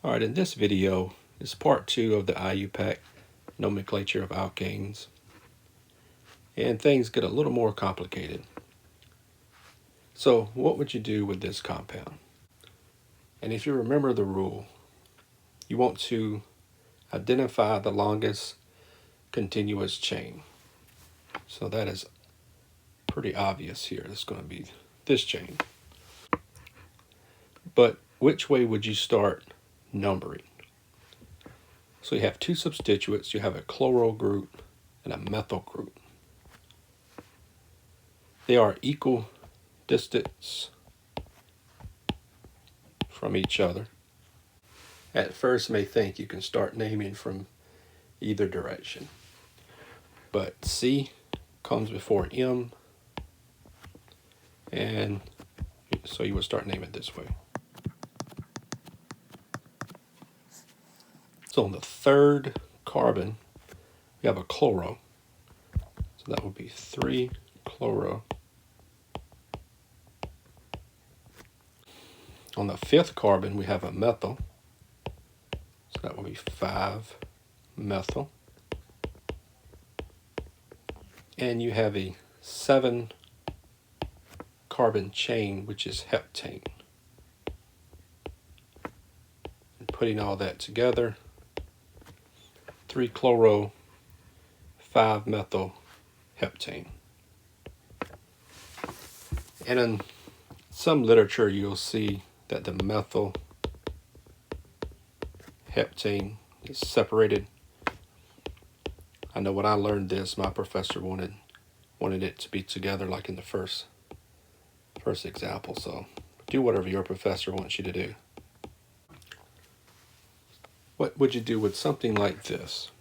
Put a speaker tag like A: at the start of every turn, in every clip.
A: All right, in this video is part 2 of the IUPAC nomenclature of alkanes. And things get a little more complicated. So what would you do with this compound? And if you remember the rule, you want to identify the longest continuous chain. So that is pretty obvious here. It's going to be this chain. But which way would you start numbering? So you have two substituents. You have a chloro group and a methyl group. They are equal distance from each other. At first, you may think you can start naming from either direction. But C comes before M, and so you would start naming this way. So on the third carbon, we have a chloro. So that would be 3-chloro. On the fifth carbon, we have a methyl. So that will be 5-methyl. And you have a 7-carbon chain, which is heptane. And putting all that together, 3-chloro, 5-methyl heptane. And in some literature, you'll see that the methyl heptane is separated. I know when I learned this, my professor wanted it to be together like in the first example. So do whatever your professor wants you to do. What would you do with something like this?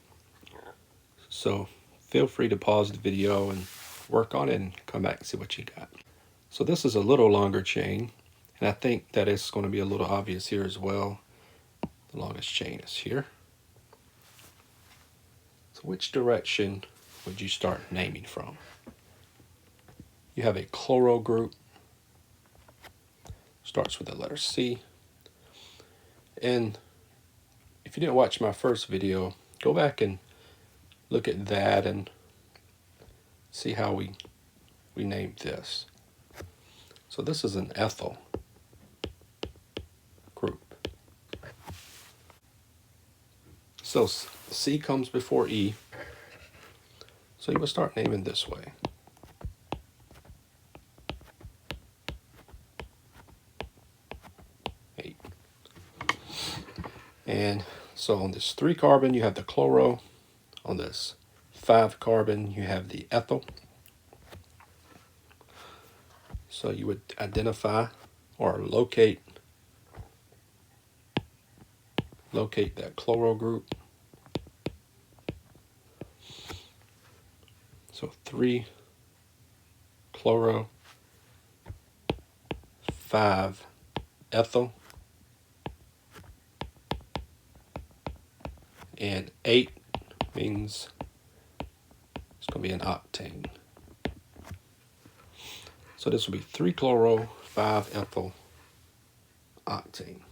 A: So feel free to pause the video and work on it and come back and see what you got. So this is a little longer chain, and I think that it's going to be a little obvious here as well. The longest chain is here. So which direction would you start naming from? You have a chloro group. Starts with the letter C. And if you didn't watch my first video, go back and look at that and see how we named this. So this is an ethyl group. So C comes before E. So you will start naming this way. And so on this 3-carbon, you have the chloro. On this 5-carbon, you have the ethyl. So you would identify or locate that chloro group. So 3-chloro, 5-ethyl, and 8 means it's going to be an octane. So this will be 3-chloro, 5-ethyl, octane.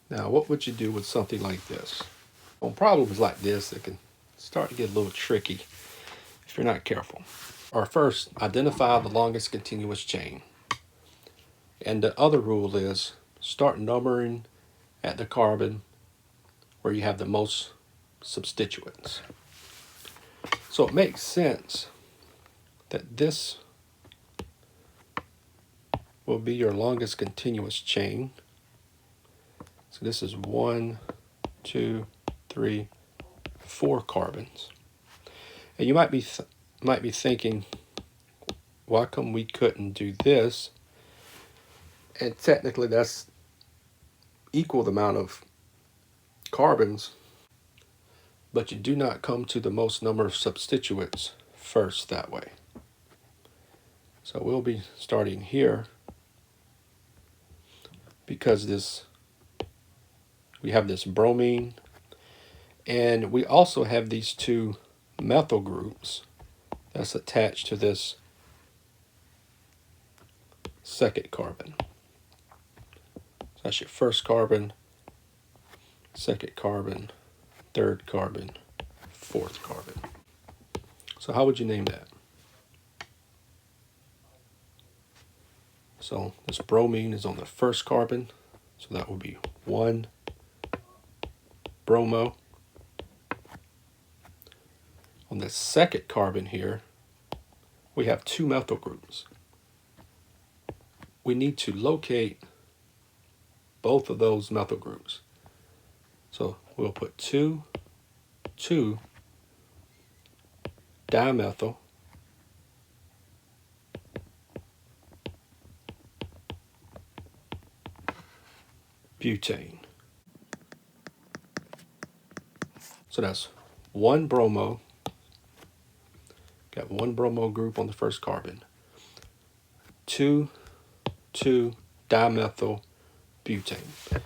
A: Now, what would you do with something like this? On problems like this, it can start to get a little tricky if you're not careful. Or first, identify the longest continuous chain. And the other rule is start numbering at the carbon where you have the most substituents. So it makes sense that this will be your longest continuous chain. So this is 1, 2, 3, 4 carbons. And you might be thinking, why come we couldn't do this? And technically that's equal the amount of carbons, but you do not come to the most number of substituents first that way. So we'll be starting here because we have this bromine, and we also have these 2 methyl groups that's attached to this 2nd carbon. So that's your 1st carbon second carbon, third carbon, fourth carbon. So how would you name that? So this bromine is on the first carbon, so that would be 1 bromo. On the second carbon here, we have 2 methyl groups. We need to locate both of those methyl groups. So we'll put 2 dimethyl butane. So that's 1 bromo. Got 1 bromo group on the first carbon. 2 dimethyl butane.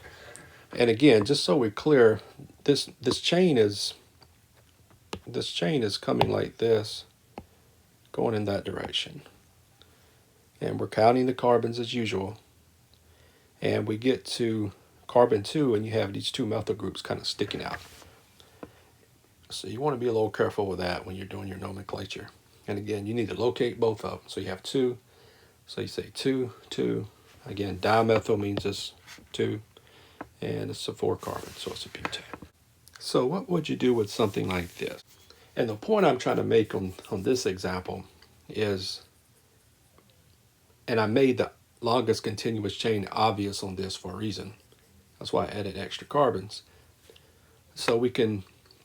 A: And again, just so we're clear, this chain is coming like this, going in that direction. And we're counting the carbons as usual. And we get to carbon 2 and you have these 2 methyl groups kind of sticking out. So you want to be a little careful with that when you're doing your nomenclature. And again, you need to locate both of them. So you have 2. So you say 2. Again, dimethyl means it's 2. And it's a 4 carbon, so it's a butane. So what would you do with something like this? And the point I'm trying to make on this example is, and I made the longest continuous chain obvious on this for a reason. That's why I added extra carbons. So we can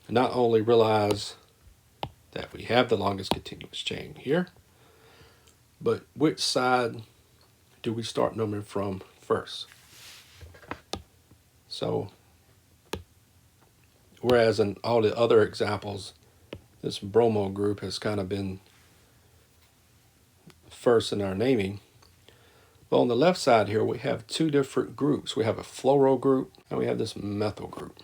A: not only realize that we have the longest continuous chain here, but which side do we start numbering from first? So, whereas in all the other examples, this bromo group has kind of been first in our naming. Well, on the left side here, we have 2 different groups. We have a fluoro group and we have this methyl group.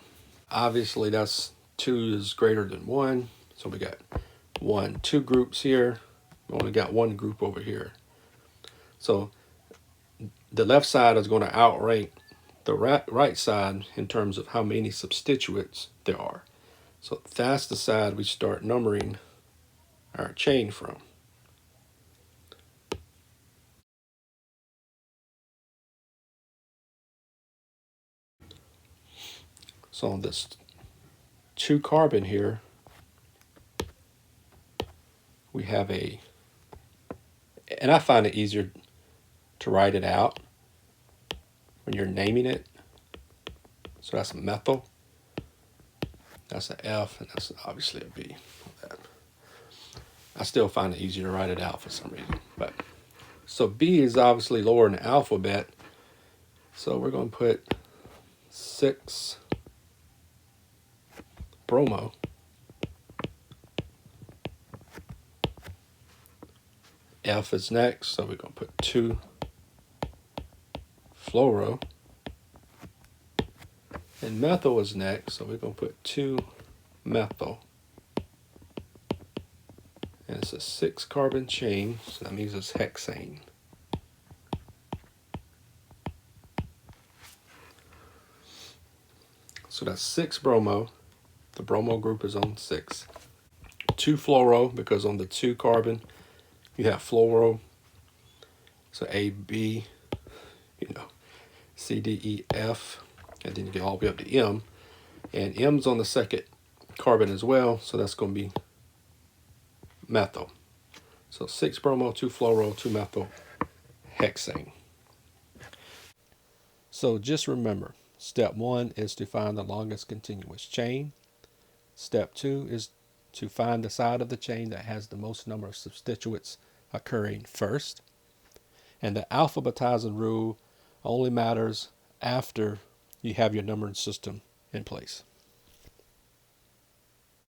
A: Obviously, that's 2 is greater than 1. So we got 2 groups here. We only got 1 group over here. So the left side is going to outrank the right side in terms of how many substituents there are. So that's the side we start numbering our chain from. So on this 2 carbon here, we have a, and I find it easier to write it out when you're naming it. So that's a methyl, that's an F, and that's obviously a B. I still find it easier to write it out for some reason. But so B is obviously lower in the alphabet, so we're going to put 6 bromo. F is next, so we're going to put 2 fluoro. And methyl is next, so we're going to put 2 methyl. And it's a 6 carbon chain, so that means it's hexane. So that's 6 bromo. The bromo group is on 6. 2 fluoro, because on the 2 carbon you have fluoro. So A, B, C, D, E, F, and then you get all the way up to M. And M's on the second carbon as well, so that's going to be methyl. So 6 bromo, 2 fluoro, 2 methyl, hexane. So just remember, step 1 is to find the longest continuous chain. Step 2 is to find the side of the chain that has the most number of substituents occurring first. And the alphabetizing rule only matters after you have your numbering system in place.